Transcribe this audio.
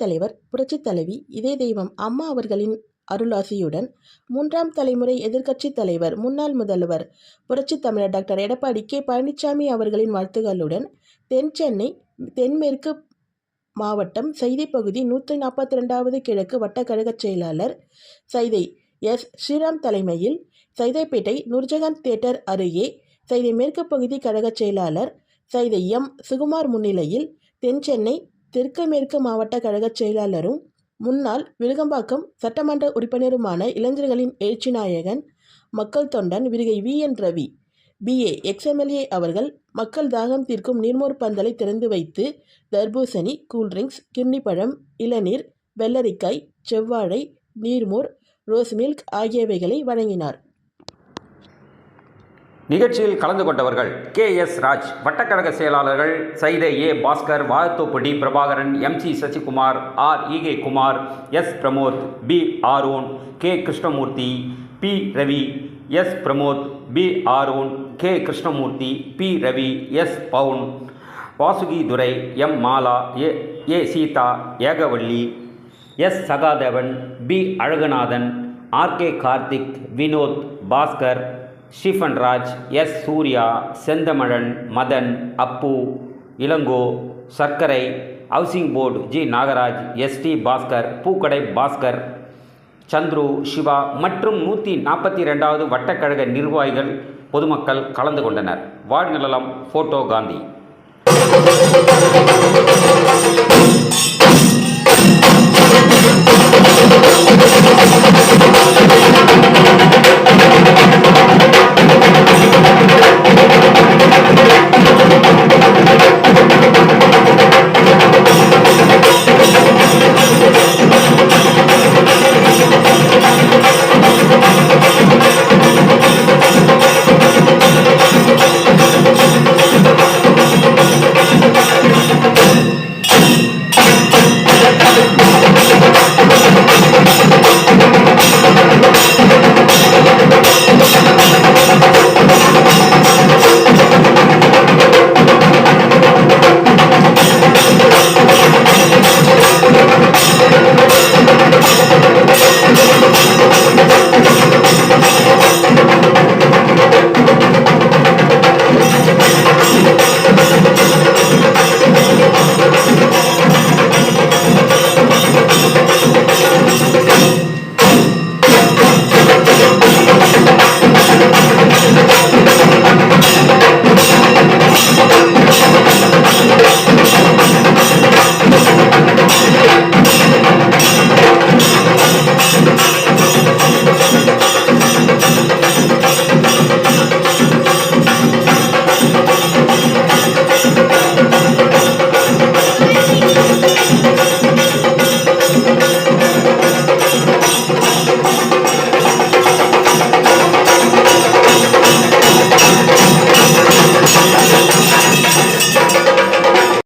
தலைவர் புரட்சித் தலைவி இதய தெய்வம் அம்மா அவர்களின் அருளாசியுடன் 3ஆம் தலைமுறை எதிர்க்கட்சித் தலைவர் முன்னாள் முதல்வர் புரட்சித் தமிழர் டாக்டர் எடப்பாடி கே பழனிசாமி அவர்களின் வாழ்த்துக்களுடன் தென்சென்னை தென்மேற்கு மாவட்டம் சைதை பகுதி 142வது கிழக்கு வட்டக்கழக செயலாளர் சைதை எஸ். ஸ்ரீராம் தலைமையில் சைதைப்பேட்டை நூர்ஜஹான் தியேட்டர் அருகே சைதை மேற்கு பகுதி கழக செயலாளர் சைதை எம். சுகுமார் முன்னிலையில் தென்சென்னை தெற்கு மேற்கு மாவட்ட கழக செயலாளரும் முன்னாள் விழுகம்பாக்கம் சட்டமன்ற உறுப்பினருமான இளைஞர்களின் எழுச்சி நாயகன் மக்கள் தொண்டன் விருகை வி.என். ரவி BA எக்ஸ்-எம்எல்ஏ அவர்கள் மக்கள் தாகம் தீர்க்கும் நீர்மோர் பந்தலை திறந்து வைத்து தர்பூசணி, கூல்ட்ரிங்க்ஸ், கிர்னிப்பழம், இளநீர், வெள்ளரிக்காய், செவ்வாழை, நீர்மோர், ரோஸ் மில்க் ஆகியவைகளை வழங்கினார். நிகழ்ச்சியில் கலந்து கொண்டவர்கள் KS ராஜ், வட்டக்கழக செயலாளர்கள் Saidai A. Baskar, Vazhathoppu D. Prabhakaran, MC Sasikumar, R. EK Kumar, S. Pramod, B. Aaron, K. Krishnamurthy, P. Ravi, S. Pramod, B. Aaron, K. Krishnamurthy, P. Ravi, S. Pavun, Vasuki Durai, M. Mala, A. Seetha, Ekavalli, S. Sahadevan, B. Azhaganathan, R. K. Karthik, Vinod, Baskar, Stephen Raj, S. Surya, Senthamizhan, Madan, Appu, Ilango, சர்க்கரை, housing board G. Nagaraj, S. T. Baskar, பூக்கடை பாஸ்கர், சந்துரு, சிவா மற்றும் 142வது வட்டக்கழக நிர்வாகிகள் பொதுமக்கள் கலந்து கொண்டனர். வாழ்க நலம். போட்டோ காந்தி.